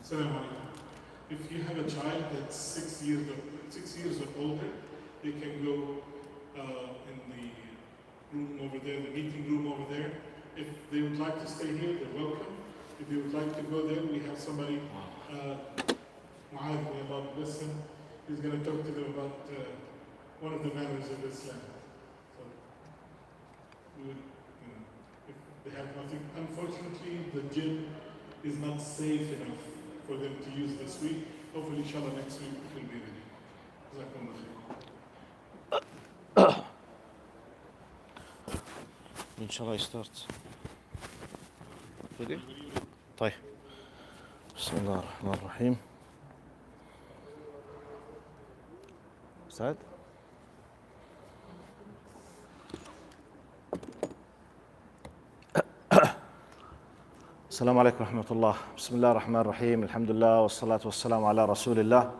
Assalamu alaikum. If you have a child that's 6 years or older, they can go in the room over there, the meeting room over there. If they would like to stay here, they're welcome. If you would like to go there, we have somebody, Mu'adh, may Allah bless him, who's going to talk to them about one of the manners of Islam. So, we would, if they have nothing, unfortunately, the gym is not safe enough for them to use this week. Hopefully, inshallah, next week it will be ready. Jazakumullah khair. Inshallah, I start. Ready? طيب. بسم الله الرحمن الرحيم. سعد؟ السلام عليكم ورحمة الله. بسم الله الرحمن الرحيم. الحمد لله والصلاة والسلام على رسول الله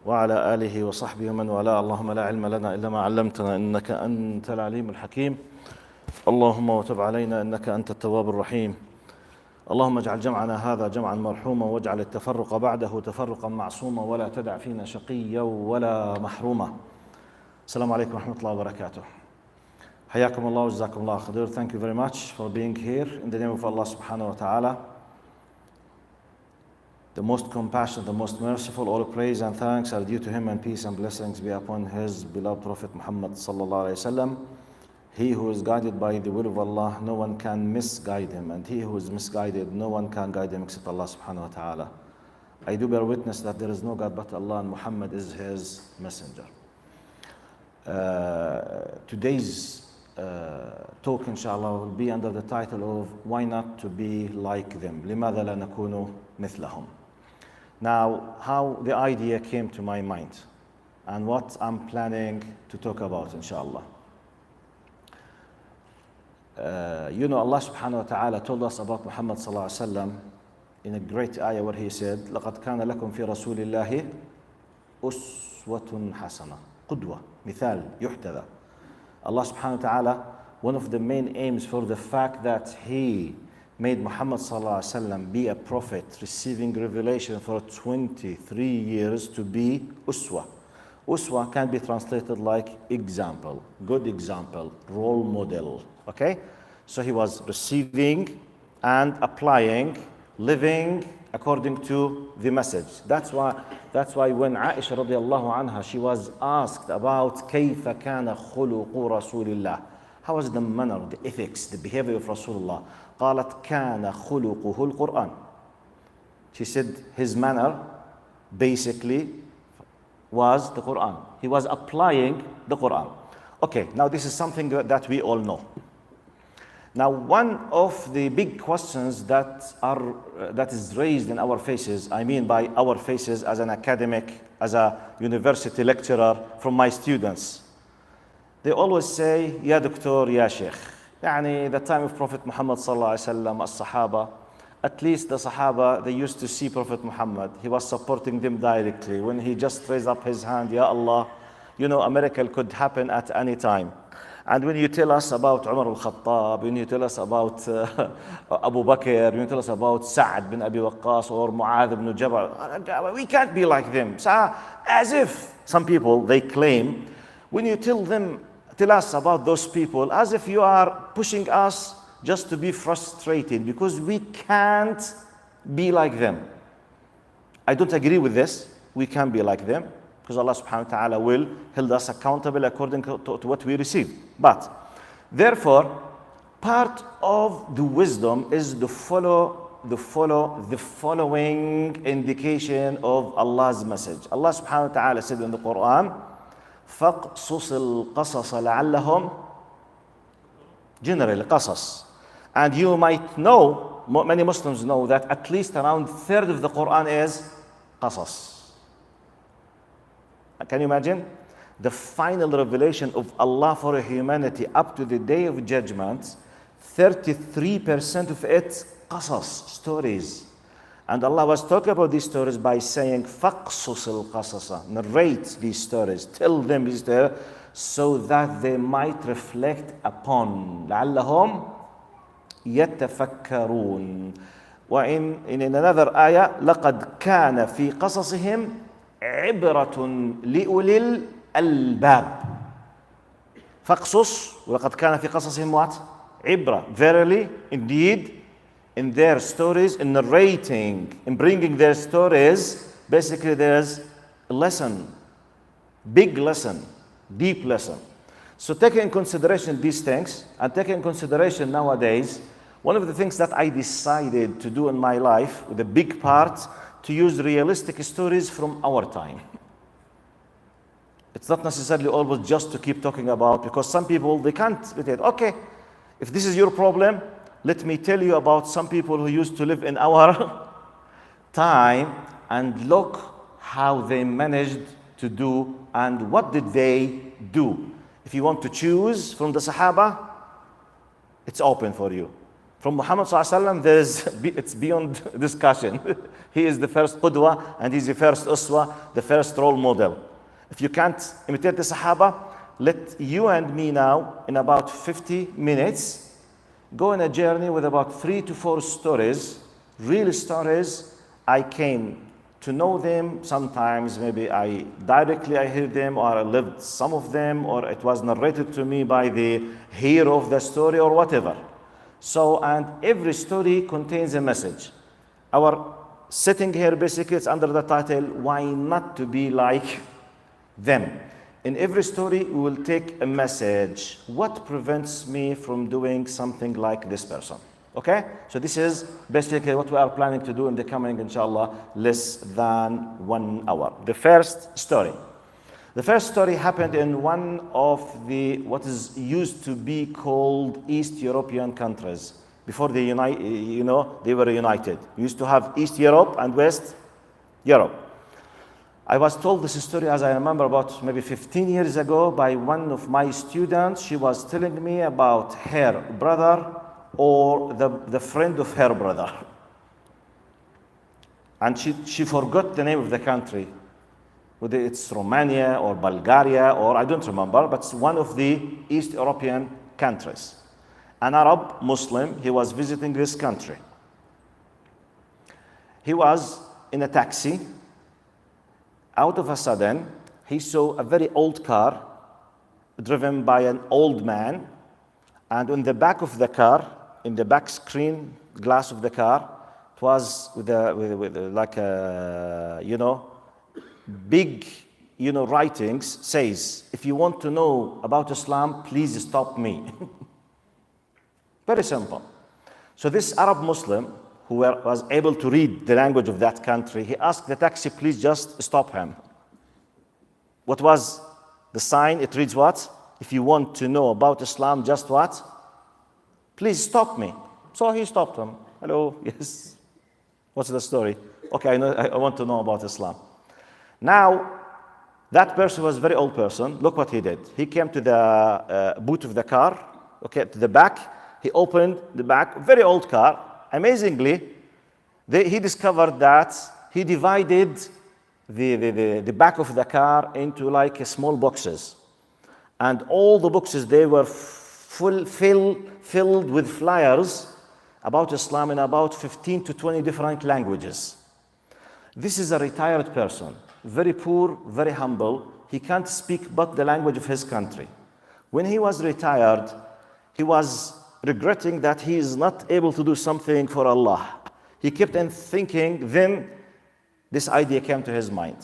وعلى آله وصحبه ومن والاه. اللهم لا علم لنا إلا ما علمتنا إنك أنت العليم الحكيم. اللهم وتب علينا إنك أنت التواب الرحيم. اللهم اجعل جمعنا هذا جمعا مرحوما واجعل التفرق بعده تفرقا معصوما ولا تدع فينا شقيا ولا محروما. السلام عليكم ورحمة الله وبركاته. حياكم الله وجزاكم الله خير. Thank you very much for being here. In the name of Allah subhanahu wa ta'ala, the most compassionate, the most merciful, all praise and thanks are due to him, and peace and blessings be upon his beloved Prophet Muhammad sallallahu alayhi wa sallam. He who is guided by the will of Allah, no one can misguide him, and he who is misguided, no one can guide him except Allah subhanahu wa ta'ala. I do bear witness that there is no God but Allah, and Muhammad is his messenger. Today's talk inshallah will be under the title of Why Not to Be Like Them. لماذا لا نكون مثلهم. Now, how the idea came to my mind and what I'm planning to talk about inshallah. You know, Allah subhanahu wa ta'ala told us about Muhammad sallallahu alayhi wa sallam in a great ayah where he said, لَقَدْ كَانَ لَكُمْ فِي رَسُولِ اللَّهِ أُسْوَةٌ حَسَنَةٌ قدوة مثال يحتذى. Allah subhanahu wa ta'ala, one of the main aims for the fact that he made Muhammad sallallahu alayhi wa sallam be a prophet receiving revelation for 23 years to be uswa. Uswa can be translated like example, good example, role model. Okay? So he was receiving and applying, living according to the message. That's why when Aisha radiallahu anha, she was asked about كيف كان خلق رسول الله. How was the manner, the ethics, the behavior of Rasulullah? قالت كان خلقه القرآن. She said his manner basically was the Quran. He was applying the Quran. Okay, now this is something that we all know. Now, one of the big questions that is raised in our faces, I mean by our faces as an academic, as a university lecturer, from my students, they always say, Ya Doctor, Ya Sheikh. يعني the time of Prophet Muhammad sallallahu alaihi wasallam, as-Sahaba, at least the Sahaba, they used to see Prophet Muhammad. He was supporting them directly. When he just raised up his hand, Ya Allah, you know, a miracle could happen at any time. And when you tell us about Umar al-Khattab, when you tell us about Abu Bakr, when you tell us about Sa'd bin Abi Waqqas or Mu'adh ibn Jabal, we can't be like them. So, as if some people, they claim, when you tell us about those people, as if you are pushing us just to be frustrated because we can't be like them. I don't agree with this. We can be like them, because Allah subhanahu wa ta'ala will hold us accountable according to what we receive. But therefore, part of the wisdom is to follow the following indication of Allah's message. Allah subhanahu wa ta'ala said in the Quran, فَقْصُصِ الْقَصَصَ لَعلهم, generally qasas. And you might know, many Muslims know that at least around a third of the Quran is qasas. Can you imagine? The final revelation of Allah for humanity up to the day of judgment, 33% of it qasas, stories. And Allah was talking about these stories by saying, فَقْصُصِ الْقَصَصَ, narrate these stories, tell them these stories, so that they might reflect upon لعلهم يتفكرون. in another ayah, لقد كان في قصصهم عبرة لأولي الألباب. فاقصص ولقد كان في قصصهم what? عبرة. Verily, indeed, in their stories, in narrating, in bringing their stories, basically there's a lesson, big lesson, deep lesson. So taking in consideration these things, and taking in consideration nowadays, one of the things that I decided to do in my life, with a big part, to use realistic stories from our time. It's not necessarily always just to keep talking about, because some people, they can't meditate. Okay, if this is your problem, let me tell you about some people who used to live in our time, and look how they managed to do, and what did they do. If you want to choose from the Sahaba, it's open for you. From Muhammad ﷺ, it's beyond discussion. He is the first qudwa, and he's the first uswa, the first role model. If you can't imitate the Sahaba, let you and me now, in about 50 minutes, go on a journey with about 3 to 4 stories, real stories. I came to know them. Sometimes maybe I heard them, or I lived some of them, or it was narrated to me by the hero of the story, or whatever. So, and every story contains a message. Our sitting here basically is under the title, Why Not to Be Like Them. In every story, we will take a message. What prevents me from doing something like this person? Okay? So this is basically what we are planning to do in the coming, inshallah, less than 1 hour. The first story. The first story happened in one of the, what is used to be called East European countries. Before they they were united. We used to have East Europe and West Europe. I was told this story, as I remember, about maybe 15 years ago by one of my students. She was telling me about her brother, or the friend of her brother. And she forgot the name of the country. Whether it's Romania or Bulgaria, or I don't remember, but it's one of the East European countries. An Arab Muslim, he was visiting this country. He was in a taxi. Out of a sudden, he saw a very old car driven by an old man, and in the back of the car, in the back screen glass of the car, it was with like a, big, writings says, if you want to know about Islam, please stop me. Very simple. So this Arab Muslim, who was able to read the language of that country, he asked the taxi, please just stop him. What was the sign? It reads what? If you want to know about Islam, just what? Please stop me. So he stopped him. Hello, yes. What's the story? Okay, I want to know about Islam. Now, that person was a very old person. Look what he did. He came to the boot of the car, okay, to the back. He opened the back, very old car. Amazingly, he discovered that he divided the back of the car into like small boxes. And all the boxes, they were filled with flyers about Islam in about 15 to 20 different languages. This is a retired person, very poor, very humble. He can't speak but the language of his country. When he was retired, he was regretting that he is not able to do something for Allah. He kept on thinking, then this idea came to his mind.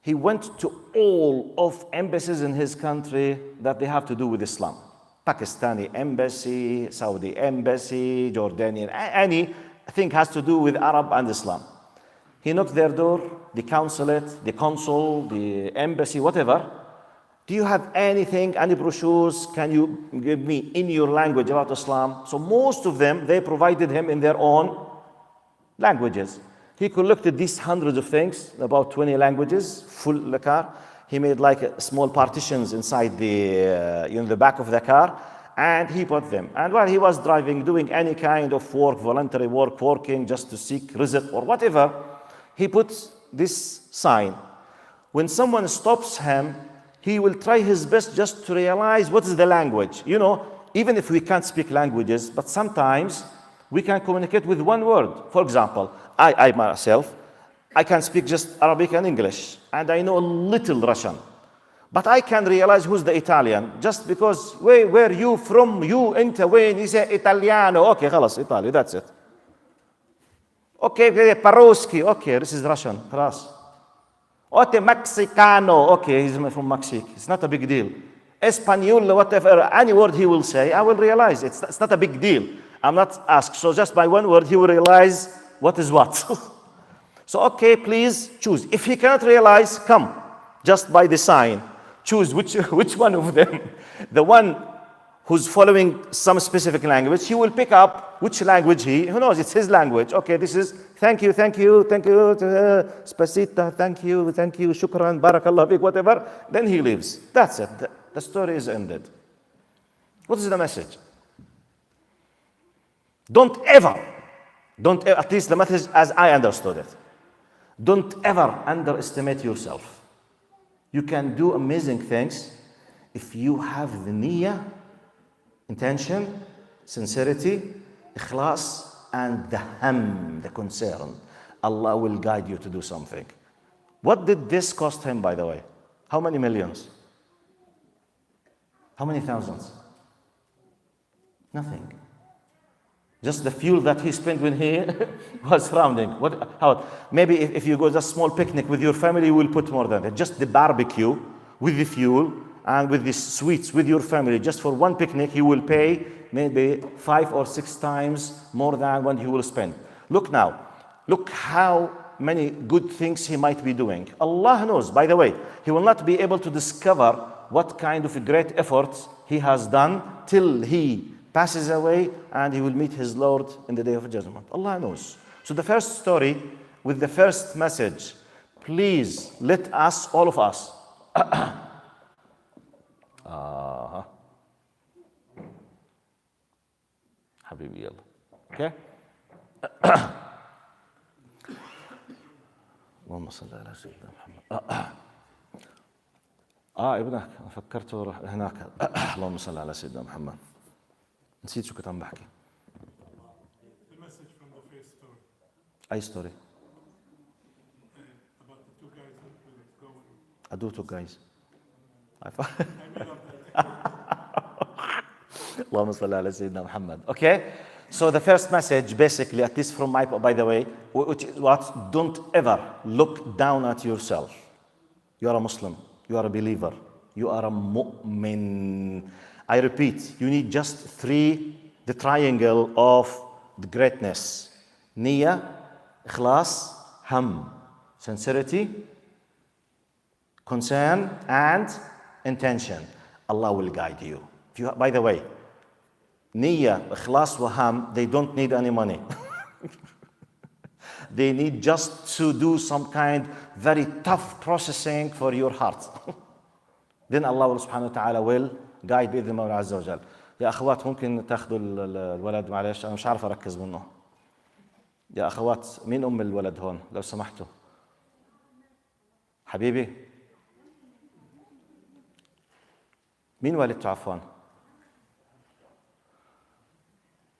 He went to all of embassies in his country that they have to do with Islam. Pakistani embassy, Saudi embassy, Jordanian, anything has to do with Arab and Islam. He knocked their door, the consulate, the consul, the embassy, whatever. Do you have anything, any brochures, can you give me in your language about Islam? So most of them, they provided him in their own languages. He collected these hundreds of things, about 20 languages, full the car. He made like small partitions inside the back of the car, and he put them. And while he was driving, doing any kind of work, voluntary work, working just to seek rizq or whatever, he puts this sign. When someone stops him, he will try his best just to realize what is the language. Even if we can't speak languages, but sometimes We can communicate with one word. For example, I myself, I can speak just Arabic and English, and I know a little Russian. But I can realize who's the Italian just because where you from, you, انت وين, you say Italiano, okay, خلاص, Italy, that's it. Okay, Paruski, okay, this is Russian, خلاص. Okay, Mexicano, okay, he's from Mexico. It's not a big deal. Espanol, whatever, any word he will say, I will realize it's not a big deal. I'm not asked. So just by one word, he will realize what is what. So, okay, please choose. If he cannot realize, come, just by the sign. Choose which one of them. The one who's following some specific language, he will pick up which language who knows, it's his language. Okay, this is thank you, spasita, thank you, shukran, barakallah fik, whatever. Then he leaves. That's it. The story is ended. What is the message? Don't ever, at least the message as I understood it, don't ever underestimate yourself. You can do amazing things if you have the niyyah, intention, sincerity, ikhlas, and the the concern. Allah will guide you to do something. What did this cost him, by the way? How many millions? How many thousands? Nothing. Just the fuel that he spent when he was surrounding. Maybe if you go to a small picnic with your family, you will put more than that. Just the barbecue with the fuel and with the sweets with your family. Just for one picnic, you will pay maybe 5 or 6 times more than what you will spend. Look now. Look how many good things he might be doing. Allah knows, by the way, he will not be able to discover what kind of a great effort he has done till he passes away and he will meet his Lord in the day of judgment. Allah knows. So the first story with the first message, please let us, all of us, حبيبي يلا. Okay? اللهم صل على سيدنا محمد. ابنك انا فكرته هناك. اللهم صل على سيدنا محمد. نسيت شو كنت عم بحكي. The message from the first story. أي story? About the 2 guys who were going. I do 2 guys. اللهم صل على سيدنا محمد. Okay? So the first message, basically, at least from my, by the way, which is what? Don't ever look down at yourself. You are a Muslim. You are a believer. You are a mu'min. I repeat, you need just 3, the triangle of the greatness. Niyyah, ikhlas, sincerity, concern, and intention. Allah will guide you. By the way, niyyah, ikhlas, wa they don't need any money. They need just to do some kind very tough processing for your heart. Then Allah subhanahu wa ta'ala will guide بإذن الله عز وجل. يا أخوات ممكن تاخذوا الولد معلش أنا مش عارف أركز منه. يا أخوات مين أم الولد هون لو سمحتوا؟ حبيبي مين والدته عفوا؟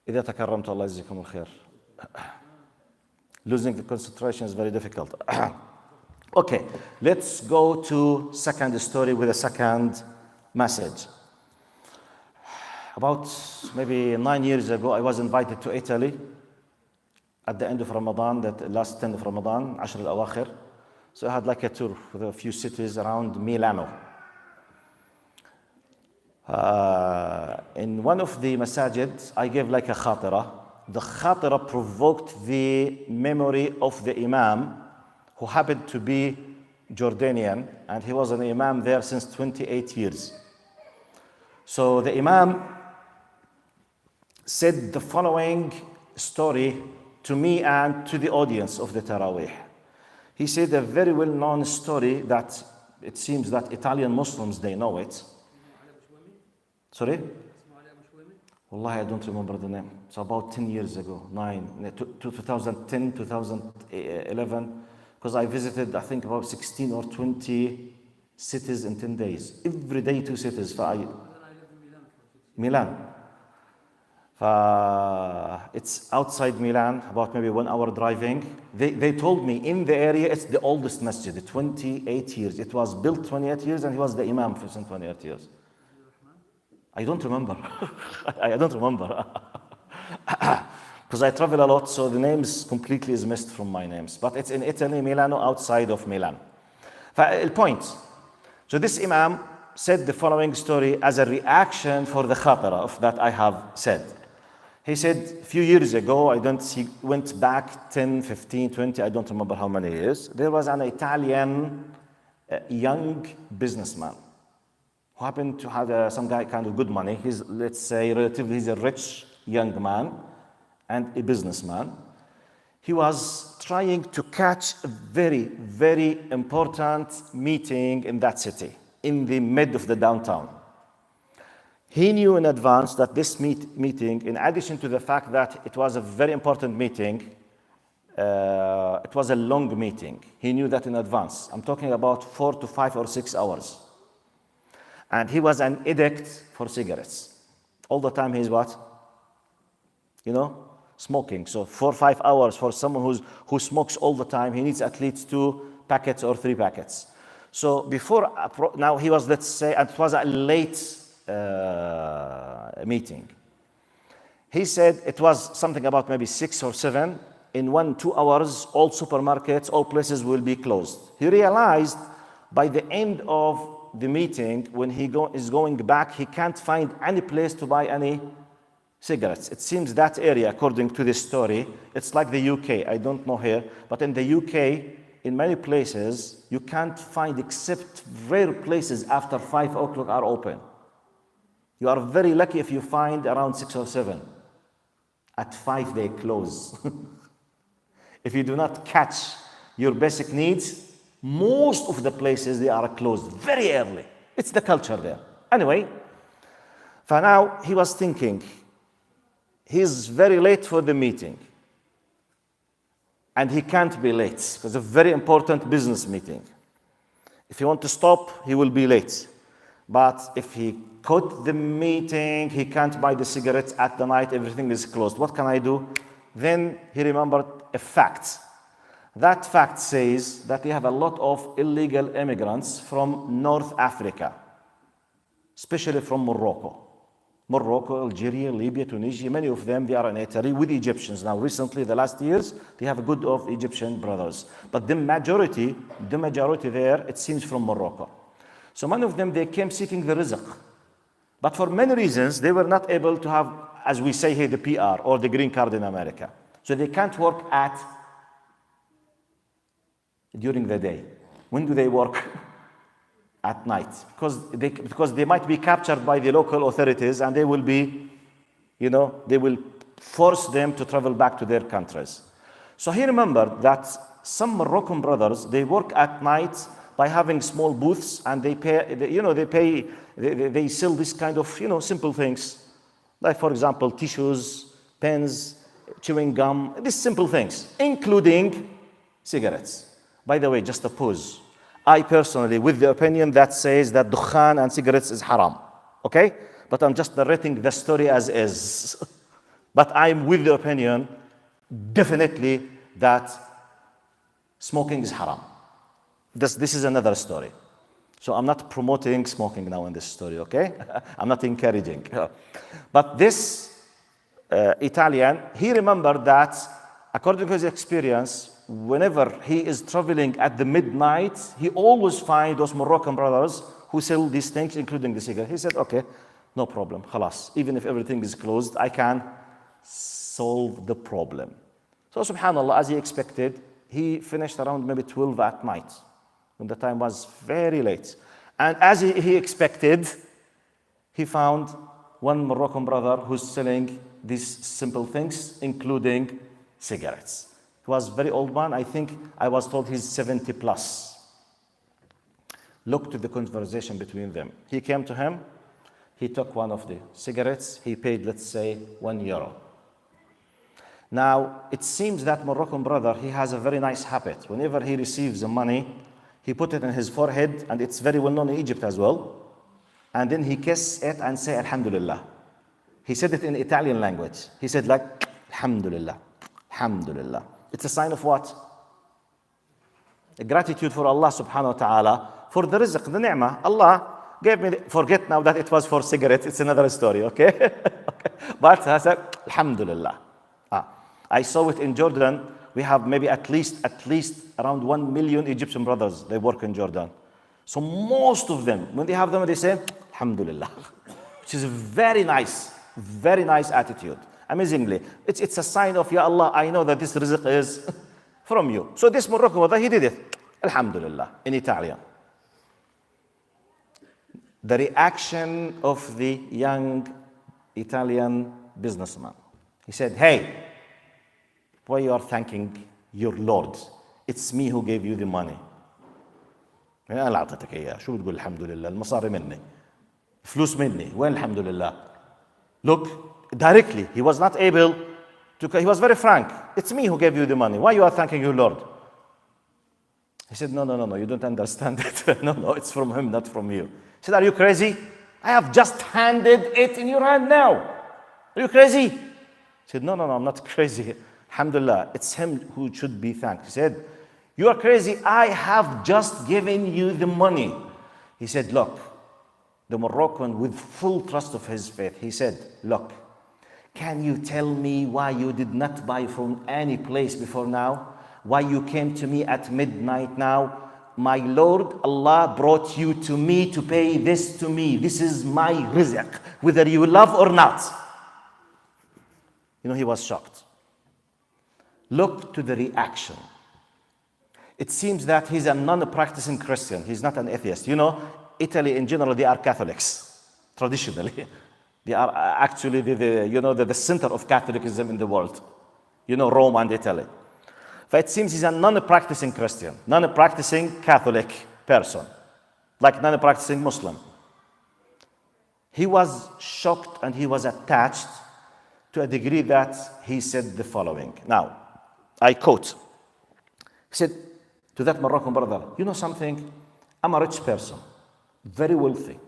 إذا تكرمت الله يجزيكم الخير. Losing the concentration is very difficult. Okay, let's go to second story with a second message. About maybe 9 years ago, I was invited to Italy at the end of Ramadan, that last 10 of Ramadan, عشر الأواخر. So I had like a tour with a few cities around Milano. In one of the masajid, I gave like a khatira. The khatira provoked the memory of the imam who happened to be Jordanian, and he was an imam there since 28 years. So the imam said the following story to me and to the audience of the Taraweeh. He said a very well-known story that it seems that Italian Muslims, they know it. Sorry? Wallahi, I don't remember the name. It's about 10 years ago, 2010, 2011, because I visited, I think, about 16 or 20 cities in 10 days. Every day, 2 cities. Milan. It's outside Milan, about maybe 1 hour driving. They told me in the area it's the oldest masjid, 28 years. It was built 28 years and he was the imam for some 28 years. I don't remember. I don't remember. Because I travel a lot, so the names completely is missed from my names. But it's in Italy, Milano, outside of Milan. The point. So this imam said the following story as a reaction for the khatara of that I have said. He said, a few years ago, he went back 10, 15, 20, I don't remember how many years. There was an Italian young businessman who happened to have some guy kind of good money. He's, let's say, relatively, he's a rich young man and a businessman. He was trying to catch a very, very important meeting in that city, in the mid of the downtown. He knew in advance that this meeting, in addition to the fact that it was a very important meeting, it was a long meeting. He knew that in advance. I'm talking about 4 to 5 or 6 hours. And he was an addict for cigarettes. All the time he's what? Smoking. So 4 or 5 hours for someone who smokes all the time, he needs at least 2 packets or 3 packets. So now he was, let's say, and it was a late meeting. He said it was something about maybe 6 or 7. In 1-2 hours, all supermarkets, all places will be closed. He realized by the end of the meeting, when he is going back, he can't find any place to buy any cigarettes. It seems that area, according to this story, it's like the UK. I don't know here, but in the UK, in many places, you can't find, except rare places after 5 o'clock are open. You are very lucky if you find around 6 or 7. At 5, they close. If you do not catch your basic needs, most of the places, they are closed very early. It's the culture there. Anyway, for now, he was thinking, he's very late for the meeting. And he can't be late, because it's a very important business meeting. If he wants to stop, he will be late. But if he quit the meeting, he can't buy the cigarettes at the night, everything is closed. What can I do? Then he remembered a fact. That fact says that we have a lot of illegal immigrants from North Africa, especially from Morocco. Morocco, Algeria, Libya, Tunisia, many of them, they are in Italy with Egyptians. Now, recently, the last years, they have a good of Egyptian brothers. But the majority there, it seems from Morocco. So many of them, they came seeking the rizq. But for many reasons, they were not able to have, as we say here, the PR or the green card in America. So they can't work during the day. When do they work? At night. Because they might be captured by the local authorities and they will be, they will force them to travel back to their countries. So he remembered that some Moroccan brothers, they work at night by having small booths, and they sell this kind of, simple things. Like, for example, tissues, pens, chewing gum, these simple things, including cigarettes. By the way, just a pause. I personally, with the opinion that says that dukhan and cigarettes is haram, okay? But I'm just narrating the story as is. But I'm with the opinion, definitely, that smoking is haram. This is another story. So I'm not promoting smoking now in this story, okay? I'm not encouraging. But this Italian, he remembered that, according to his experience, whenever he is traveling at the midnight, he always finds those Moroccan brothers who sell these things, including the cigarette. He said, okay, no problem, khalas. Even if everything is closed, I can solve the problem. So subhanAllah, as he expected, he finished around maybe 12 at night, when the time was very late. And as he expected, he found one Moroccan brother who's selling these simple things, including cigarettes. He was a very old man. I think I was told he's 70 plus. Look to the conversation between them. He came to him. He took one of the cigarettes. He paid, let's say, €1. Now, it seems that Moroccan brother, he has a very nice habit. Whenever he receives the money, he put it on his forehead, and it's very well known in Egypt as well. And then he kisses it and say, Alhamdulillah. He said it in Italian language. He said like, Alhamdulillah, Alhamdulillah. It's a sign of what? A gratitude for Allah subhanahu wa ta'ala for the rizq, the ni'mah. Allah gave me, forget now that it was for cigarettes. It's another story, okay? Okay. But I said, Alhamdulillah. I saw it in Jordan. We have maybe at least around 1 million Egyptian brothers. They work in Jordan. So most of them, when they have them, they say, Alhamdulillah. Which is a very nice attitude. Amazingly. It's a sign of, Ya Allah, I know that this rizq is from you. So this Moroccan brother, he did it. Alhamdulillah, in Italian. The reaction of the young Italian businessman. He said, hey, why you are thanking your Lord? It's me who gave you the money. أنا اللي أعطيتك إياه. شو بتقول الحمد لله؟ المصاري مني. فلوس مني. وين الحمد لله? Look, directly, he was not able to, he was very frank. It's me who gave you the money. Why you are thanking your Lord? He said, no, you don't understand it. No, it's from him, not from you. He said, are you crazy? I have just handed it in your hand now. Are you crazy? He said, no, I'm not crazy. Alhamdulillah, it's him who should be thanked. He said, you are crazy. I have just given you the money. He said, look, the Moroccan with full trust of his faith, he said, look, can you tell me why you did not buy from any place before now? Why you came to me at midnight now? My Lord, Allah brought you to me to pay this to me. This is my rizq, whether you love or not. You know, he was shocked. Look to the reaction. It seems that he's a non-practicing Christian. He's not an atheist. You know, Italy in general, they are Catholics, traditionally. They are actually the center of Catholicism in the world. You know, Rome and Italy. But it seems he's a non-practicing Christian, non-practicing Catholic person, like non-practicing Muslim. He was shocked and he was attached to a degree that he said the following. Now, I quote. He said to that Moroccan brother, you know something? I'm a rich person, very wealthy.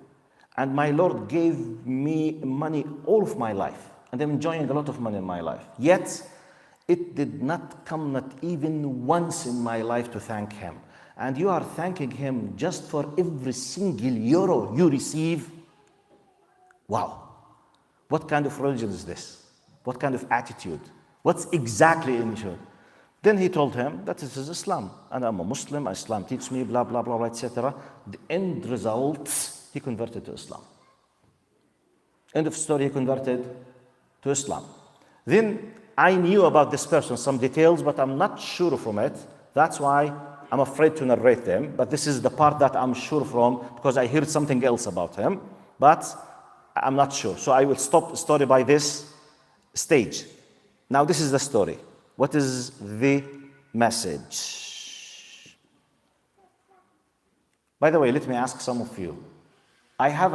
And my Lord gave me money all of my life. And I'm enjoying a lot of money in my life. Yet, it did not come not even once in my life to thank him. And you are thanking him just for every single euro you receive. Wow. What kind of religion is this? What kind of attitude? What's exactly in you? Then he told him that this is Islam. And I'm a Muslim, Islam teaches me, blah, blah, blah, etc. The end result, he converted to Islam. End of story, he converted to Islam. Then I knew about this person some details, but I'm not sure from it. That's why I'm afraid to narrate them. But this is the part that I'm sure from, because I heard something else about him. But I'm not sure. So I will stop the story by this stage. Now this is the story. What is the message? By the way, let me ask some of you. I have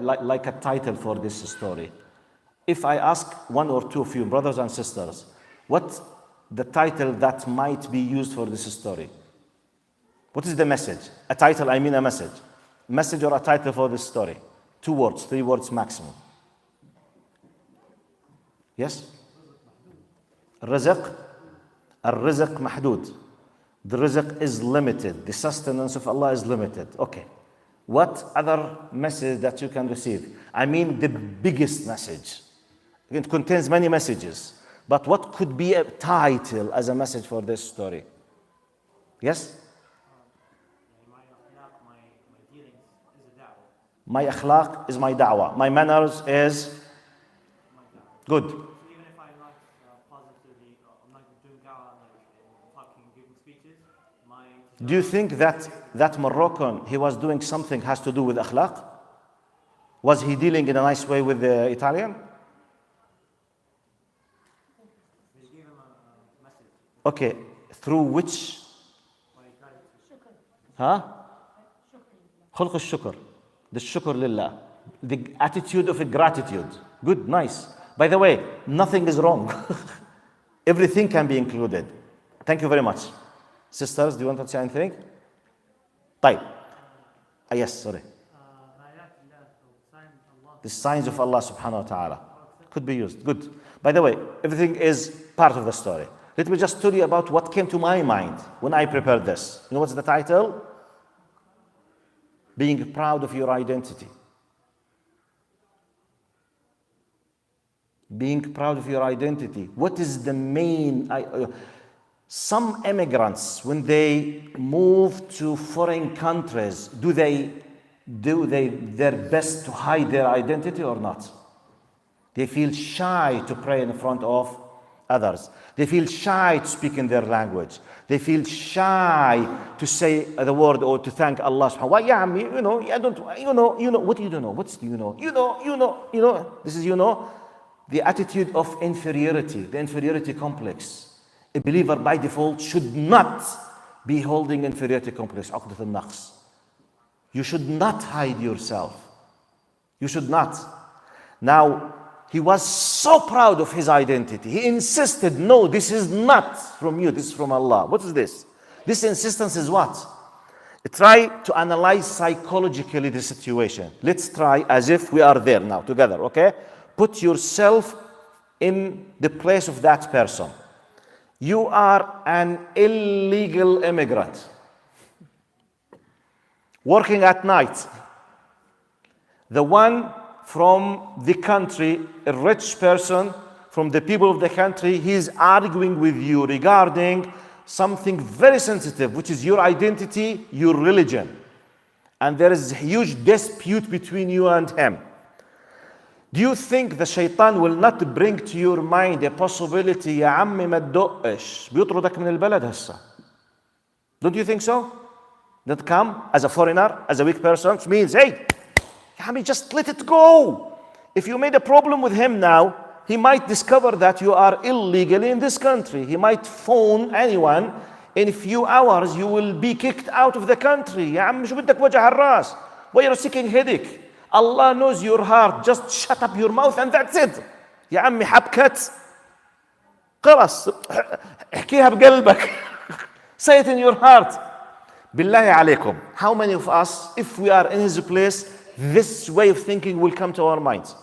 like a title for this story. If I ask one or two of you, brothers and sisters, what the title that might be used for this story? What is the message? A title, I mean a message. Message or a title for this story? 2 words, 3 words maximum. Yes? الرزق محدود. The rizq is limited. The sustenance of Allah is limited. Okay. What other message that you can receive? I mean the biggest message. It contains many messages. But what could be a title as a message for this story? Yes? My akhlaq is my da'wah. My manners is good. Even if I'm not positively, I'm not doing da'wah, talking, giving speeches, Do you think that Moroccan, he was doing something has to do with akhlaq? Was he dealing in a nice way with the Italian? they gave him a message. Okay, through which? خلق الشكر. The shukr lillah. The attitude of gratitude. Good, nice. By the way, nothing is wrong. Everything can be included. Thank you very much. Sisters, do you want to say anything? طيب. Yes, sorry. آيات الله أو sign Allah The signs of Allah subhanahu wa ta'ala. Could be used. Good. By the way, everything is part of the story. Let me just tell you about what came to my mind when I prepared this. You know what's the title? Being proud of your identity. Being proud of your identity. What is the main... Some immigrants, when they move to foreign countries, do they their best to hide their identity or not? They feel shy to pray in front of others. They feel shy to speak in their language. They feel shy to say the word or to thank Allah subhanahu wa ta'ala. You know, I don't, what do you know? What's do you know? You know. This is, the attitude of inferiority, the inferiority complex. A believer by default should not be holding inferiority complex, عقدة النقص. You should not hide yourself. You should not. Now, he was so proud of his identity. He insisted, no, this is not from you, this is from Allah. What is this? This insistence is what? Try to analyze psychologically the situation. Let's try as if we are there now together, okay? Put yourself in the place of that person. You are an illegal immigrant, working at night. The one from the country, a rich person from the people of the country, he is arguing with you regarding something very sensitive, which is your identity, your religion. And there is a huge dispute between you and him. Do you think the shaitan will not bring to your mind a possibility, يا عمي ما تدقش بيطردك من البلد هسه? Don't you think so? That come as a foreigner, as a weak person, which means, hey, يا عمي, just let it go. If you made a problem with him now, he might discover that you are illegally in this country. He might phone anyone. In a few hours, you will be kicked out of the country. يا عمي شو بدك وجع الراس? Why are you seeking headache? Allah knows your heart. Just shut up your mouth and that's it. يا عمي حبكت. خلاص. احكيها بقلبك. Say it in your heart. بالله عليكم. How many of us, if we are in his place, this way of thinking will come to our minds?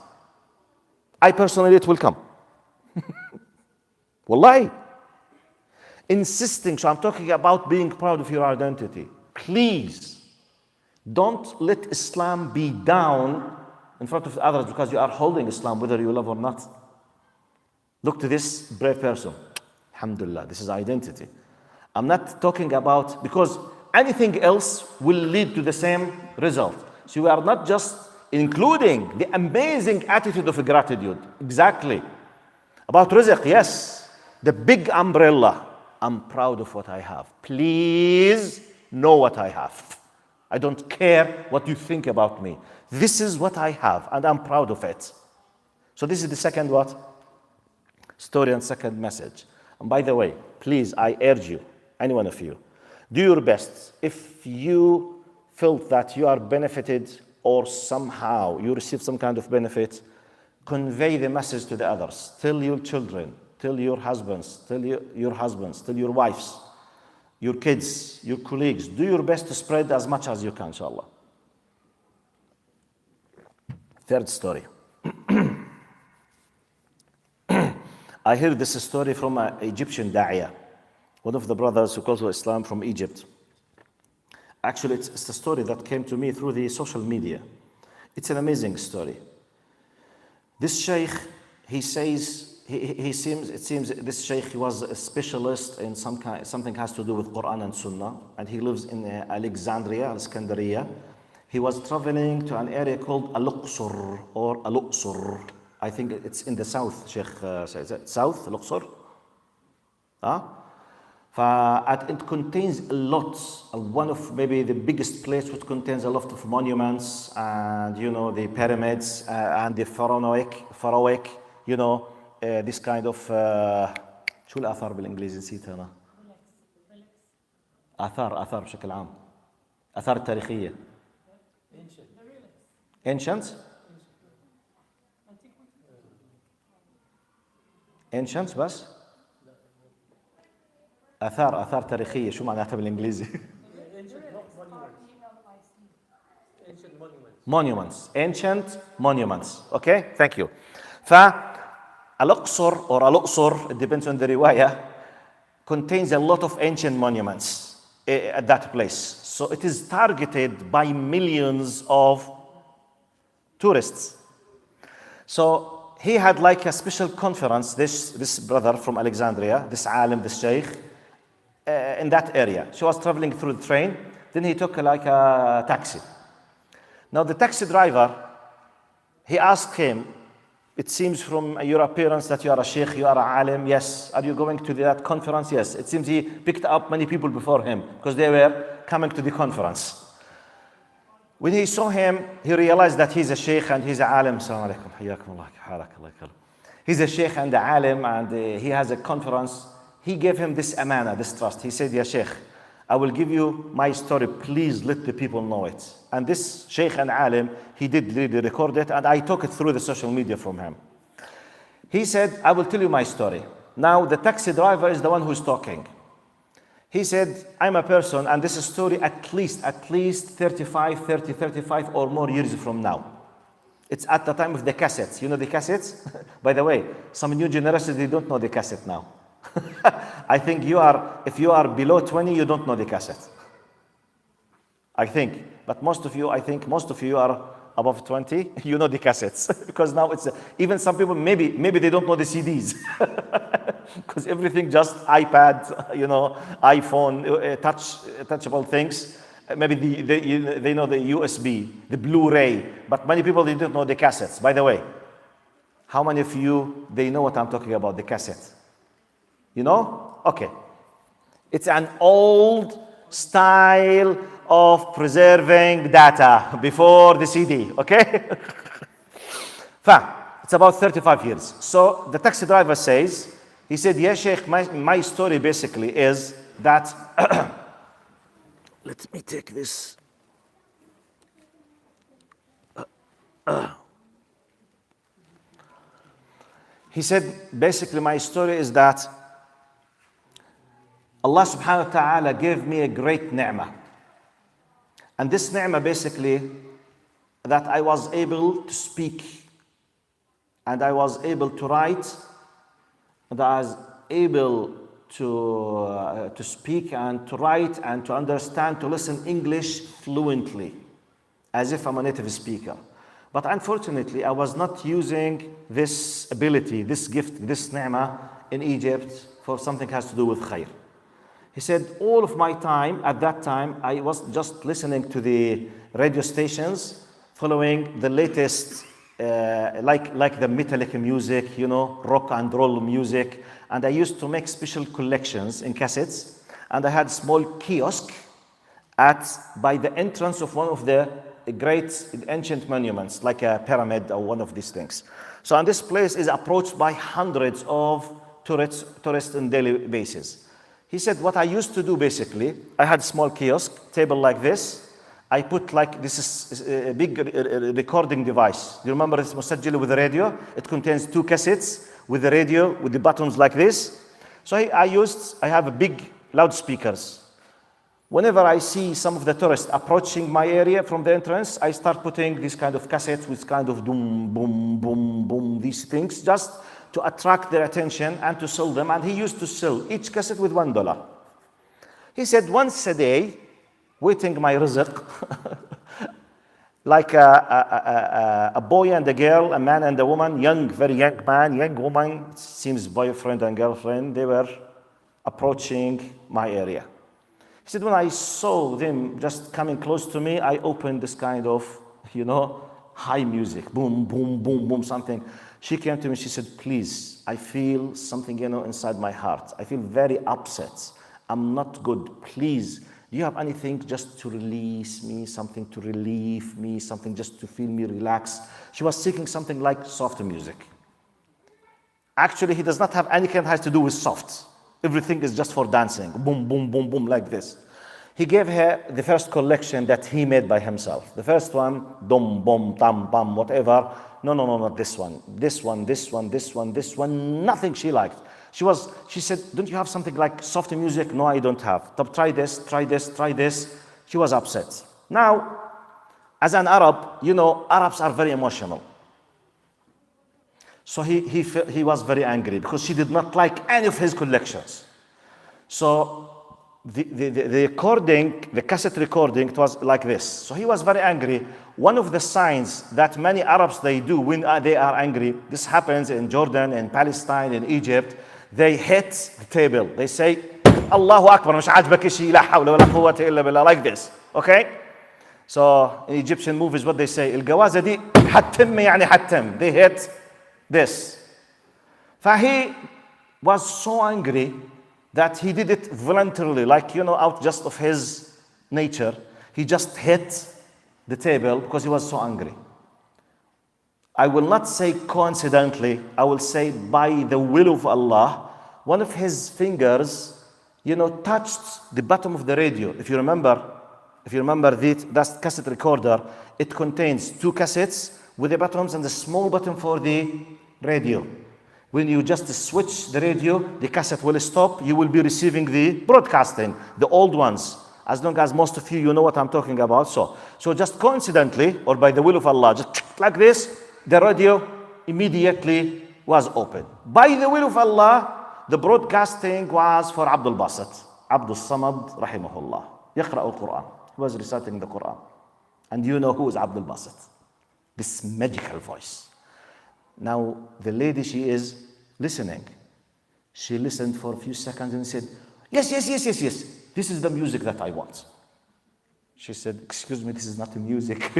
I personally, it will come. Wallahi. Insisting, so I'm talking about being proud of your identity. Please. Don't let Islam be down in front of others because you are holding Islam, whether you love or not. Look to this brave person. Alhamdulillah, this is identity. I'm not talking about, because anything else will lead to the same result. So we are not just including the amazing attitude of gratitude. Exactly. About rizq, yes. The big umbrella. I'm proud of what I have. Please know what I have. I don't care what you think about me. This is what I have, and I'm proud of it. So this is the second what? Story and second message. And by the way, please, I urge you, any one of you, do your best. If you felt that you are benefited or somehow you received some kind of benefit, convey the message to the others. Tell your children, tell your husbands, tell your wives, your kids, your colleagues. Do your best to spread as much as you can, inshallah. Third story. I heard this story from an Egyptian da'iyah, one of the brothers who calls to Islam from Egypt. Actually, it's a story that came to me through the social media. It's an amazing story. This sheikh, he says, it seems this sheikh, he was a specialist in something has to do with Quran and Sunnah, and he lives in Alexandria, Alexandria. He was traveling to an area called Al-Uqsur or Al-Uqsur. I think it's in the south, Sheikh says it. South, Al-Uqsur? It contains a lot, one of maybe the biggest place which contains a lot of monuments and, the pyramids and the pharaohic, this kind of شو الآثار بالإنجليزي نسيتها أنا؟ آثار بشكل عام. آثار التاريخية. Ancient بس؟ آثار تاريخية شو معناتها بالإنجليزي؟ monuments, ancient monuments. Okay, thank you. فالأقصر or الأقصر, it depends on the riwayah, contains a lot of ancient monuments at that place. So it is targeted by millions of tourists. So he had like a special conference, this brother from Alexandria, this alim, this sheikh, in that area. She was traveling through the train, then he took like a taxi. Now the taxi driver, he asked him, it seems from your appearance that you are a sheikh, you are a alim, yes. Are you going to that conference? Yes. It seems he picked up many people before him because they were coming to the conference. When he saw him, he realized that he's a sheikh and he's a alim. Assalamu alaikum, hayyakum Allah, halak Allah. He's a sheikh and a alim and he has a conference. He gave him this amana, this trust. He said, Ya sheikh, I will give you my story. Please let the people know it. And this sheikh and alim, he did really record it and I took it through the social media from him. He said, I will tell you my story. Now the taxi driver is the one who's talking. He said, I'm a person, and this is story at least 35 or more years from now. It's at the time of the cassettes. You know the cassettes? By the way, some new generations, they don't know the cassette now. I think if you are below 20, you don't know the cassette. I think. But most of you are above 20, you know the cassettes. Because now it's, even some people, maybe they don't know the CDs. Because everything just iPad, iPhone, touchable things. Maybe they know the USB, the Blu-ray, but many people, they don't know the cassettes. By the way, how many of you, they know what I'm talking about, the cassette? You know? Okay. It's an old style of preserving data before the CD, okay? It's about 35 years. So the taxi driver says, he said, yeah, Sheikh, my story basically is that, let me take this. He said, basically my story is that Allah subhanahu wa ta'ala gave me a great ni'mah. And this ni'mah basically, that I was able to speak, and I was able to write, and I was able to speak and to write and to understand, to listen English fluently, as if I'm a native speaker. But unfortunately, I was not using this ability, this gift, this ni'mah in Egypt for something that has to do with khair. He said, all of my time, at that time, I was just listening to the radio stations, following the latest, like the metallic music, rock and roll music. And I used to make special collections in cassettes. And I had a small kiosk by the entrance of one of the great ancient monuments, like a pyramid or one of these things. So, and this place is approached by hundreds of tourists on a daily basis. He said, what I used to do basically, I had a small kiosk, table like this. I put this is a big recording device. You remember this musajjil with the radio? It contains 2 cassettes with the radio, with the buttons like this. So I have a big loudspeakers. Whenever I see some of the tourists approaching my area from the entrance, I start putting this kind of cassettes with kind of boom, boom, boom, boom, these things, just to attract their attention and to sell them. And he used to sell each cassette with $1. He said once a day, waiting my rizq, like a boy and a girl, a man and a woman, very young man, young woman, seems boyfriend and girlfriend, they were approaching my area. He said, when I saw them just coming close to me, I opened this kind of, high music, boom, boom, boom, boom, something. She came to me, she said, please, I feel something, inside my heart. I feel very upset. I'm not good. Please, do you have anything just to release me, something to relieve me, something just to feel me relax? She was seeking something like soft music. Actually, he does not have anything that has to do with soft. Everything is just for dancing. Boom, boom, boom, boom, like this. He gave her the first collection that he made by himself. The first one, dum, bum, tam, bam, whatever. No, not this one. This one, this one, this one, this one. Nothing she liked. She said, don't you have something like soft music? No, I don't have. Try this, try this, try this. She was upset. Now, as an Arab, you know, Arabs are very emotional. So he was very angry because she did not like any of his collections. So the recording, the cassette recording, it was like this. So he was very angry. One of the signs that many Arabs, they do when they are angry, this happens in Jordan, in Palestine, in Egypt, they hit the table. They say, Allahu Akbar, مش عاجبك شيء, لا حول ولا قوة إلا بالله, like this. Okay? So in Egyptian movies, what they say, الجوازة دي حتم يعني حتم. They hit this. فhe was so angry that he did it voluntarily, like, you know, out just of his nature. He just hit the table because he was so angry. I will not say coincidentally, I will say by the will of Allah, one of his fingers, you know, touched the bottom of the radio. If you remember that cassette recorder, it contains 2 cassettes with the buttons and the small button for the radio. When you just switch the radio, the cassette will stop. You will be receiving the broadcasting, the old ones. As long as most of you know what I'm talking about. So just coincidentally, or by the will of Allah, just like this, the radio immediately was open. By the will of Allah, the broadcasting was for Abdul Basit, Abdul Samad, rahimahullah. يقرأ القرآن. He was reciting the Quran. And you know who is Abdul Basit. This magical voice. Now, the lady, she is listening. She listened for a few seconds and said, yes. This is the music that I want. She said, excuse me, this is not the music.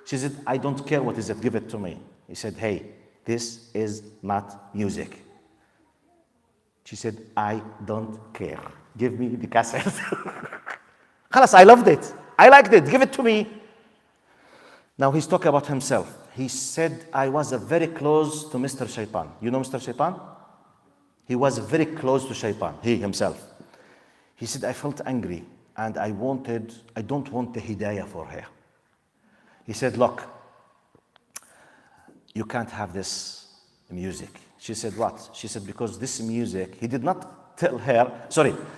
She said, I don't care what is it, give it to me. He said, hey, this is not music. She said, I don't care. Give me the cassette. Khalas, I loved it. I liked it, give it to me. Now he's talking about himself. He said, I was very close to Mr. Shaitan. You know Mr. Shaitan? He was very close to Shaitan, he himself. He said, I felt angry and I don't want the hidayah for her. He said, look, you can't have this music. She said, what? She said, because this music, he did not tell her,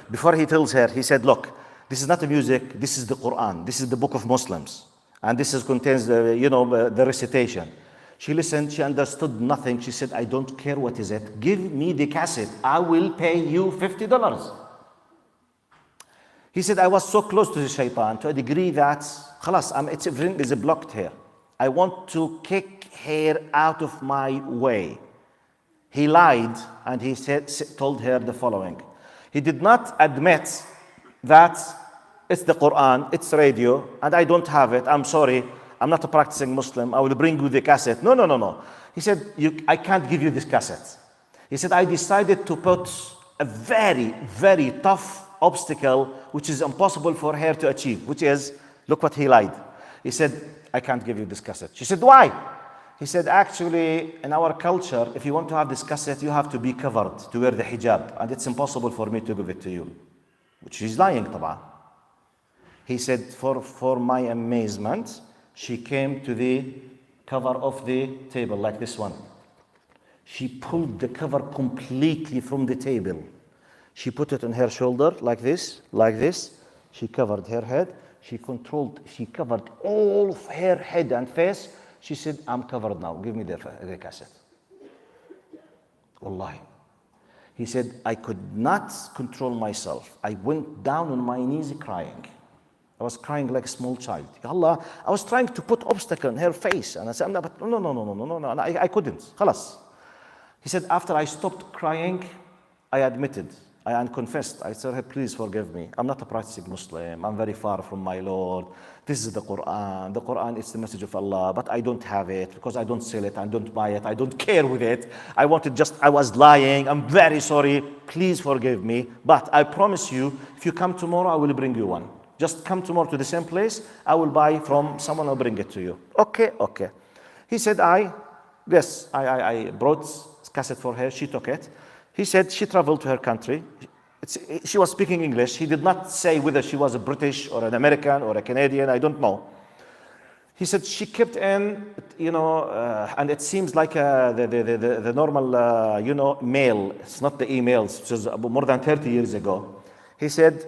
before he tells her, he said, look, this is not the music, this is the Quran, this is the book of Muslims. And this contains the recitation. She listened, she understood nothing. She said, I don't care what is it. Give me the cassette. I will pay you $50. He said, I was so close to the shaitan to a degree that, khalas, everything is blocked here. I want to kick her out of my way. He lied and he told her the following. He did not admit that it's the Quran, it's radio, and I don't have it. I'm sorry, I'm not a practicing Muslim. I will bring you the cassette. No. He said, I can't give you this cassette. He said, I decided to put a very, very tough obstacle, which is impossible for her to achieve, which is, look what he lied. He said, I can't give you this cassette. She said, why? He said, actually, in our culture, if you want to have this cassette, you have to be covered, to wear the hijab, and it's impossible for me to give it to you. Which she's lying, طبعا. He said, for my amazement, she came to the cover of the table, like this one. She pulled the cover completely from the table. She put it on her shoulder, like this. She covered her head. She covered all of her head and face. She said, I'm covered now. Give me the cassette. Wallahi. He said, I could not control myself. I went down on my knees crying. I was crying like a small child. Allah, I was trying to put obstacle in her face. And I said, no, I couldn't. Khalas. He said, after I stopped crying, I admitted, I confessed. I said, hey, please forgive me. I'm not a practicing Muslim. I'm very far from my Lord. This is the Quran. The Quran is the message of Allah, but I don't have it because I don't sell it. I don't buy it. I don't care with it. I was lying. I'm very sorry. Please forgive me. But I promise you, if you come tomorrow, I will bring you one. Just come tomorrow to the same place. I will buy from someone. I'll bring it to you. Okay. He said, I brought cassette for her. She took it. He said she traveled to her country. She was speaking English. He did not say whether she was a British or an American or a Canadian. I don't know. He said she kept in, and it seems like the normal, mail. It's not the emails. It was more than 30 years ago. He said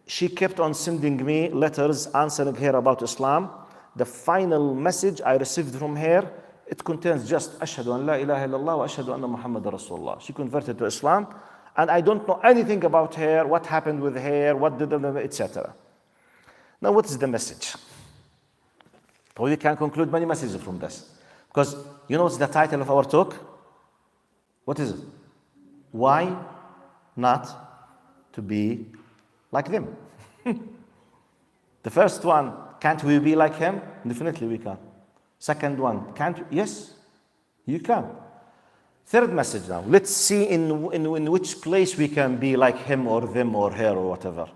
she kept on sending me letters answering her about Islam. the final message I received from her, it contains just أشهد أن لا إله إلا الله وأشهد أن محمد رسول الله. She converted to Islam, and I don't know anything about her, what happened with her, what did, etc. Now, what is the message? Well, we can conclude many messages from this. Because you know what's the title of our talk? What is it? Why not to be like them? The first one, can't we be like him? Definitely we can. Second one, can't we? Yes, you can. Third message now. Let's see in which place we can be like him or them or her or whatever.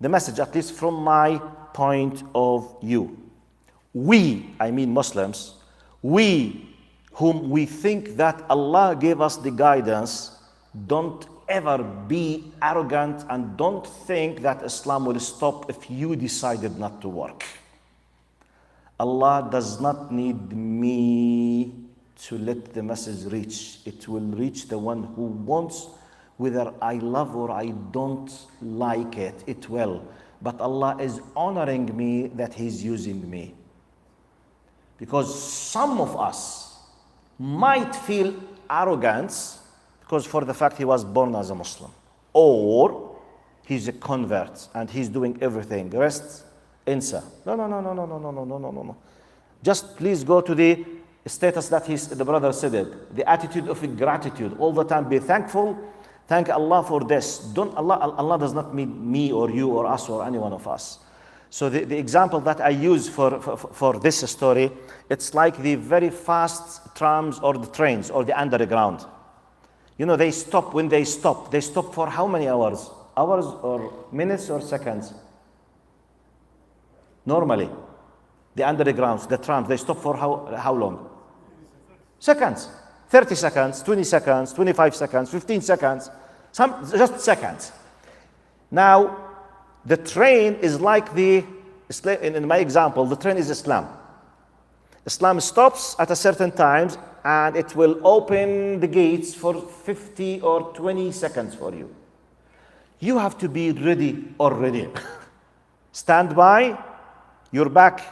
The message, at least from my point of view. We, I mean Muslims, we whom we think that Allah gave us the guidance, don't ever be arrogant and don't think that Islam will stop if you decided not to work. Allah does not need me to let the message reach. It will reach the one who wants, whether I love or I don't like it, it will. But Allah is honoring me that He's using me. Because some of us might feel arrogance because for the fact he was born as a Muslim, or he's a convert and he's doing everything. The rest, insa. No. Just please go to the status that the brother said it. The attitude of gratitude. All the time be thankful. Thank Allah for this. Allah does not mean me or you or us or any one of us. So the example that I use for this story, it's like the very fast trams or the trains or the underground. You know, they stop when they stop. They stop for how many hours? Hours or minutes or seconds? Normally, the undergrounds, the trams, they stop for how long? Seconds. 30 seconds, 20 seconds, 25 seconds, 15 seconds, just seconds. Now, the train is like in my example, the train is Islam. Islam stops at a certain times and it will open the gates for 50 or 20 seconds for you. You have to be ready already. Stand by, your bag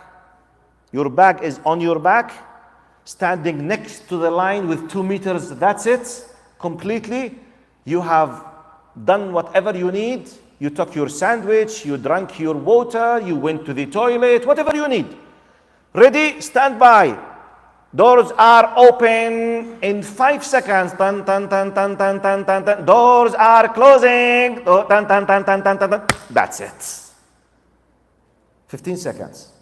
is on your back, standing next to the line with 2 meters, that's it, completely. You have done whatever you need. You took your sandwich, you drank your water, you went to the toilet, whatever you need. Ready? Stand by. Doors are open in 5 seconds. Tan, tan, tan, tan, tan, tan, tan, tan. Doors are closing. Tan, tan, tan, tan, tan, tan, tan. That's it. 15 seconds.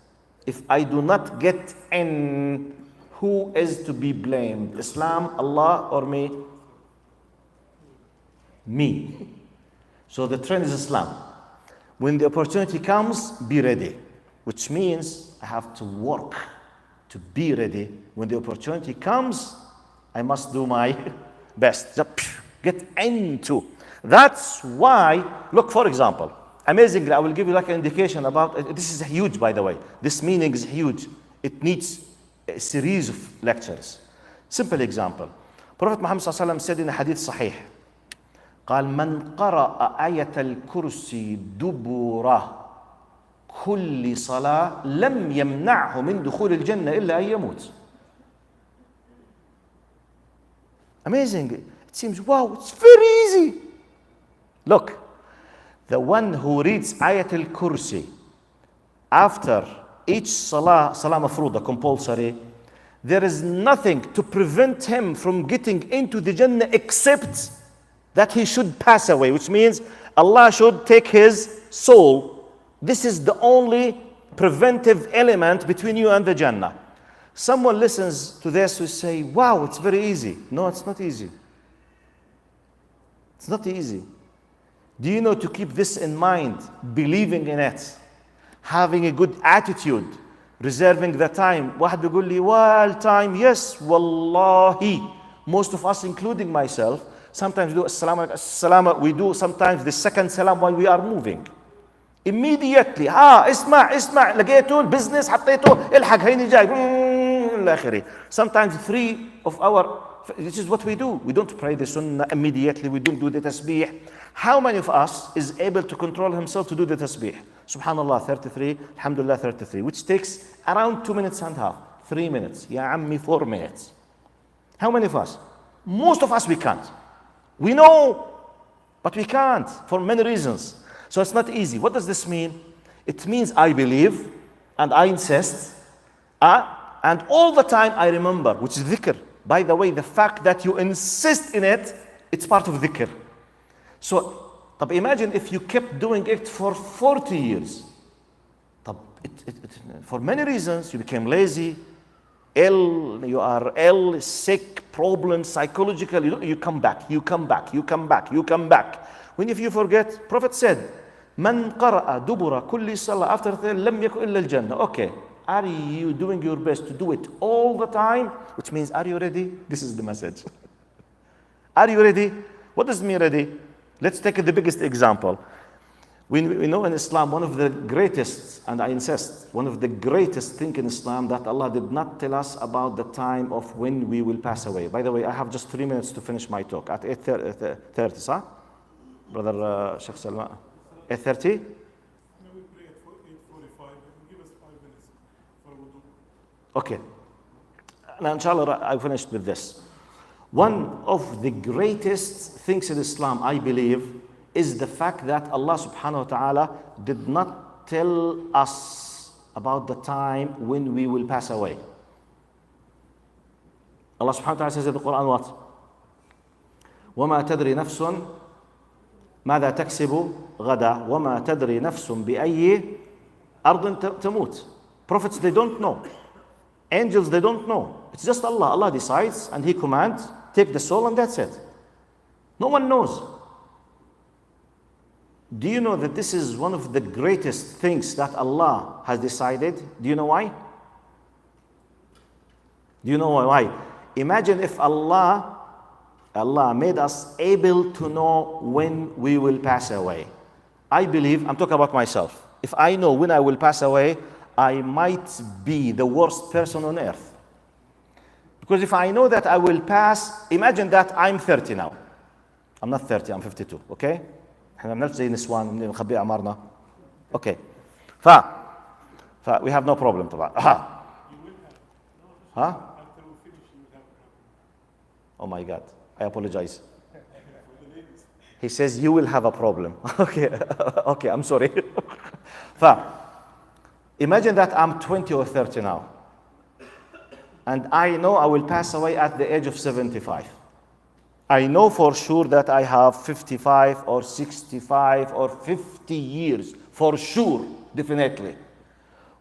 If I do not get in, who is to be blamed? Islam, Allah, or me? Me. So the train is Islam. When the opportunity comes, be ready. Which means I have to work to be ready. When the opportunity comes, I must do my best. Get into. That's why, look, for example, amazingly, I will give you like an indication about, this is huge, by the way. This meaning is huge. It needs a series of lectures. Simple example. Prophet Muhammad ﷺ said in a hadith sahih, قال من قرأ آية الكرسي دبر كل صلاة لم يمنعه من دخول الجنة إلا أن يموت. Amazing. It seems, wow, it's very easy. Look, the one who reads آية الكرسي after each salah mafruda, compulsory, there is nothing to prevent him from getting into the Jannah except that he should pass away, which means Allah should take his soul. This is the only preventive element between you and the Jannah. Someone listens to this who say, wow, it's very easy. No, it's not easy. It's not easy. Do you know, to keep this in mind, believing in it, having a good attitude, reserving the time. واحد بيقول لي, well, time, yes, wallahi. Most of us, including myself, sometimes we do as-salam, we do sometimes the second salam while we are moving. Immediately, اسمع لقيته البزنس حطيته الحق هيني جاي إلى آخره. Sometimes 3 of our, this is what we do. We don't pray the sunnah immediately. We don't do the tasbih. How many of us is able to control himself to do the tasbih? Subhanallah 33, Alhamdulillah 33, which takes around 2 minutes and a half, 3 minutes, Ya Ammi 4 minutes. How many of us? Most of us we can't. We know, but we can't for many reasons. So it's not easy. What does this mean? It means I believe and I insist, and all the time I remember, which is dhikr. By the way, the fact that you insist in it, it's part of dhikr. So, imagine if you kept doing it for 40 years. For many reasons, you became lazy, ill, you are ill, sick, problems, psychological, you come back, you come back, you come back, you come back. When if you forget, Prophet said, Man qara'a dubura kulli salah after lam yakun illa al-jannah. Okay, are you doing your best to do it all the time? Which means, are you ready? This is the message. Are you ready? What does it mean ready? Let's take the biggest example. We know in Islam, one of the greatest, and I insist, one of the greatest things in Islam that Allah did not tell us about the time of when we will pass away. By the way, I have just 3 minutes to finish my talk. At 8:30, huh? Brother Sheikh Salman. 8:30? No, we pray at 8:45. Give us 5 minutes for wudu. Okay. Now, inshallah, I finished with this. One of the greatest things in Islam, I believe, is the fact that Allah subhanahu wa ta'ala did not tell us about the time when we will pass away. Allah subhanahu wa ta'ala says in the Quran what? وَمَا تَدْرِي نَفْسٌ ماذا تكسب غدا وما تدري نفس بأي أرض تموت. Prophets, they don't know. Angels, they don't know. It's just Allah. Allah decides and He commands, take the soul and that's it. No one knows. Do you know that this is one of the greatest things that Allah has decided? Do you know why? Do you know why? Imagine if Allah made us able to know when we will pass away. I believe, I'm talking about myself. If I know when I will pass away, I might be the worst person on earth. Because if I know that I will pass, imagine that I'm 30 now. I'm not 30, I'm 52, okay? احنا بنعرف زي نسوان بنخبي اعمارنا. Okay. We have no problem طبعا. Huh? Oh my God. I apologize. He says you will have a problem. Okay. Okay, I'm sorry. Imagine that I'm 20 or 30 now. And I know I will pass away at the age of 75. I know for sure that I have 55 or 65 or 50 years, for sure, definitely.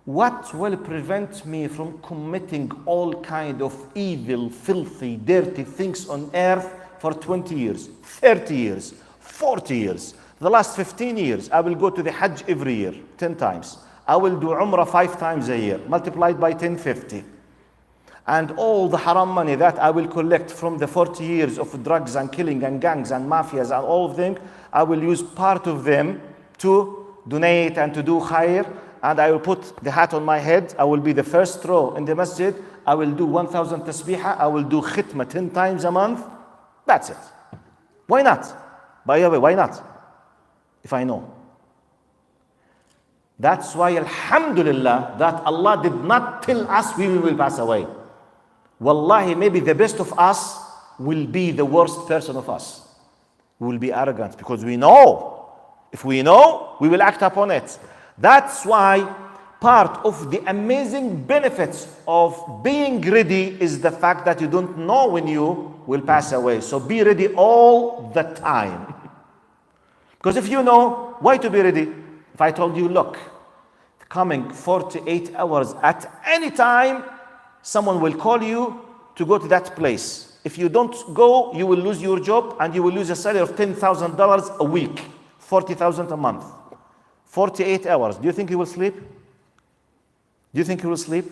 What will prevent me from committing all kind of evil, filthy, dirty things on earth for 20 years, 30 years, 40 years? The last 15 years, I will go to the Hajj every year, 10 times. I will do Umrah 5 times a year, multiplied by 1050. And all the haram money that I will collect from the 40 years of drugs and killing and gangs and mafias and all of them, I will use part of them to donate and to do khair. And I will put the hat on my head. I will be the first row in the masjid. I will do 1,000 tasbihah. I will do khitmah 10 times a month. That's it. Why not? By the way, why not? If I know. That's why, alhamdulillah, that Allah did not tell us we will pass away. Wallahi, maybe the best of us will be the worst person of us. We will be arrogant because we know. If we know, we will act upon it. That's why part of the amazing benefits of being ready is the fact that you don't know when you will pass away. So be ready all the time. Because if you know, why to be ready? If I told you, look, coming 48 hours at any time, someone will call you to go to that place. If you don't go, you will lose your job and you will lose a salary of $10,000 a week, $40,000 a month. 48 hours. Do you think you will sleep? Do you think you will sleep?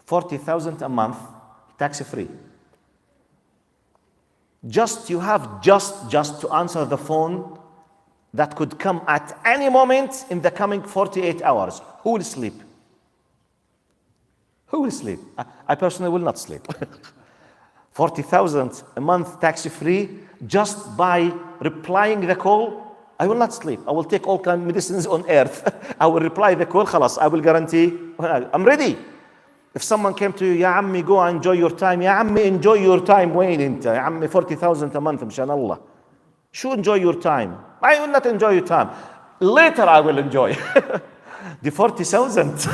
40,000 a month, tax-free. You have just to answer the phone that could come at any moment in the coming 48 hours. Who will sleep? Who will sleep? I personally will not sleep. 40,000 a month tax-free just by replying the call. I will not sleep. I will take all kind of medicines on earth. I will reply the call, خلاص. I will guarantee. I'm ready. If someone came to you, يا عمي go and enjoy your time. يا عمي enjoy your time. وين أنت؟ يا عمي 40,000 a month مشان الله. شو enjoy your time? I will not enjoy your time. Later I will enjoy. The 40,000.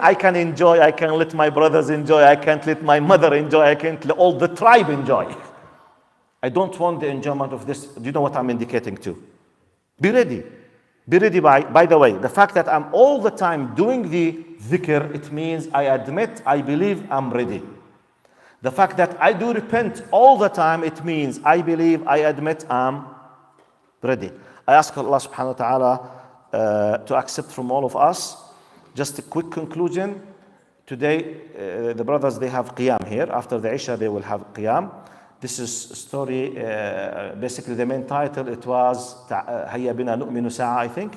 I can enjoy. I can let my brothers enjoy. I can't let my mother enjoy. I can't let all the tribe enjoy. I don't want the enjoyment of this. Do you know what I'm indicating to? Be ready. Be ready by the way. The fact that I'm all the time doing the dhikr, it means I admit, I believe I'm ready. The fact that I do repent all the time, it means I believe, I admit I'm ready. I ask Allah subhanahu wa ta'ala to accept from all of us. Just a quick conclusion. Today, the brothers, they have qiyam here. After the Isha, they will have qiyam. This is a story, basically the main title, it was هيا بنا نؤمن ساعة, I think.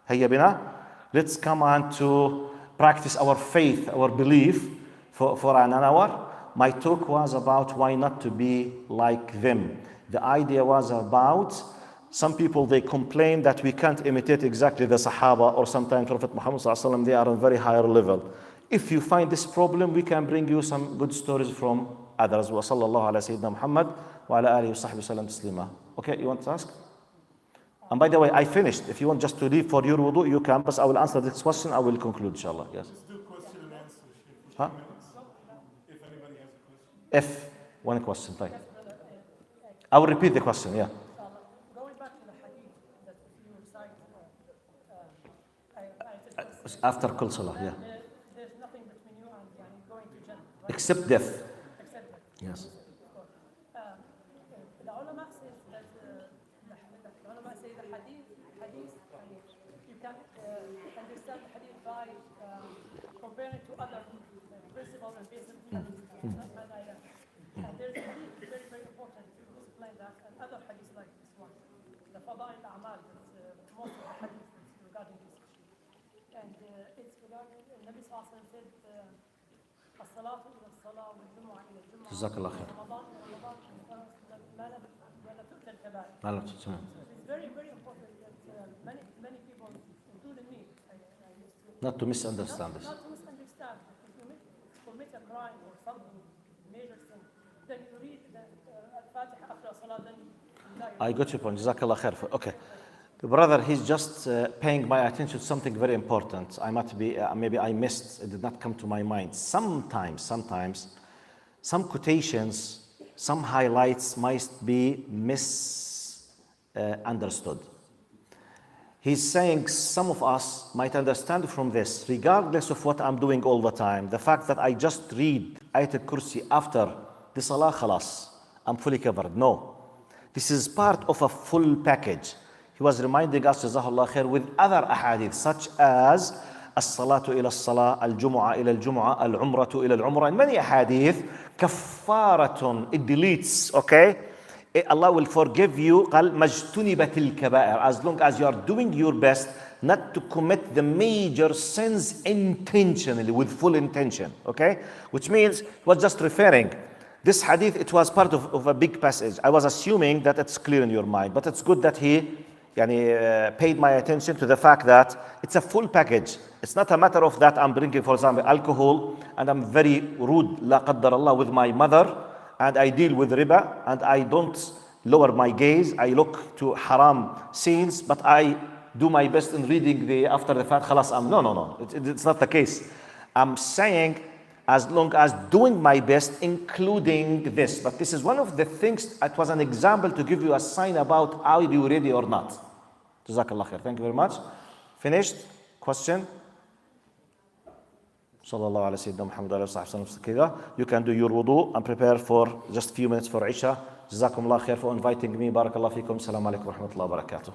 هيا بنا. Let's come on to practice our faith, our belief for an hour. My talk was about why not to be like them. The idea was about some people, they complain that we can't imitate exactly the Sahaba or sometimes Prophet Muhammad sallallahu alaihi wasallam. They are on a very higher level. If you find this problem, we can bring you some good stories from others. وصلى الله على سيدنا محمد وعلى آله وصحبه وسلم تسليما. Okay, you want to ask? And by the way, I finished. If you want just to leave for your wudu, you can. But I will answer this question. I will conclude, inshallah. Yes. Let's do question and answer. Huh? If anybody has a question. If one question, right. I will repeat the question. Yeah. Going back to the hadith that you recite, After kul salah, yeah. there's nothing between you and going to Jannah, right? Except death. Except that. Yes. The ulama says that the ulama say the hadith you can understand the hadith by comparing to other principles and basic and there's a hadith very, very important to explain that, and other hadiths like this one, the Fada'il al-A'mal, most of the hadith regarding this issue. And it's regarding, Nabi sallallahu alayhi wa sallam said, الصلاة إلى الصلاة والجمعة إلى الجمعة جزاك الله خير. رمضان إلى رمضان ولا تؤتى الكبائر. لا لا تسمع. It's very, very important that many people, including me, I used to Not to misunderstand this. not to misunderstand. If you commit a crime or something, major sin, then you read the Al-Fatiha after Salah, then you die. I got your point. Jazakallah khair. Okay. The brother, he's just paying my attention to something very important. I might be, maybe I missed, it did not come to my mind. Sometimes, some quotations, some highlights might be misunderstood. He's saying some of us might understand from this, regardless of what I'm doing all the time, the fact that I just read Ayat al-Kursi after the Salah, khalas, I'm fully covered. No. This is part of a full package. He was reminding us, Jazahullah khair, with other ahadith, such as الصلاة إلى الصلاة, الجمعة إلى الجمعة, العمرة إلى العمرة. In many ahadith, كفارة, it deletes, okay? Allah will forgive you, قال مجتنبت الكبائر, as long as you are doing your best not to commit the major sins intentionally, with full intention, okay? Which means, he was just referring, this hadith, it was part of a big passage. I was assuming that it's clear in your mind, but it's good that he paid my attention to the fact that it's a full package. It's not a matter of that I'm drinking, for example, alcohol, and I'm very rude, la qaddar Allah, with my mother, and I deal with riba, and I don't lower my gaze, I look to haram scenes, but I do my best in reading the after the fact, khalas, no. It's not the case. I'm saying, as long as doing my best, including this. But this is one of the things, it was an example to give you a sign about are you ready or not. Jazakallah khair. Thank you very much. Finished? Question? Sallallahu ala Sayyidina Muhammad alayhi wa sallam. You can do your wudu and prepare for just a few minutes for Isha. Jazakumullah khair for inviting me. Barakallah feekum. Assalamu alaikum wa rahmatullahi wa barakatuh.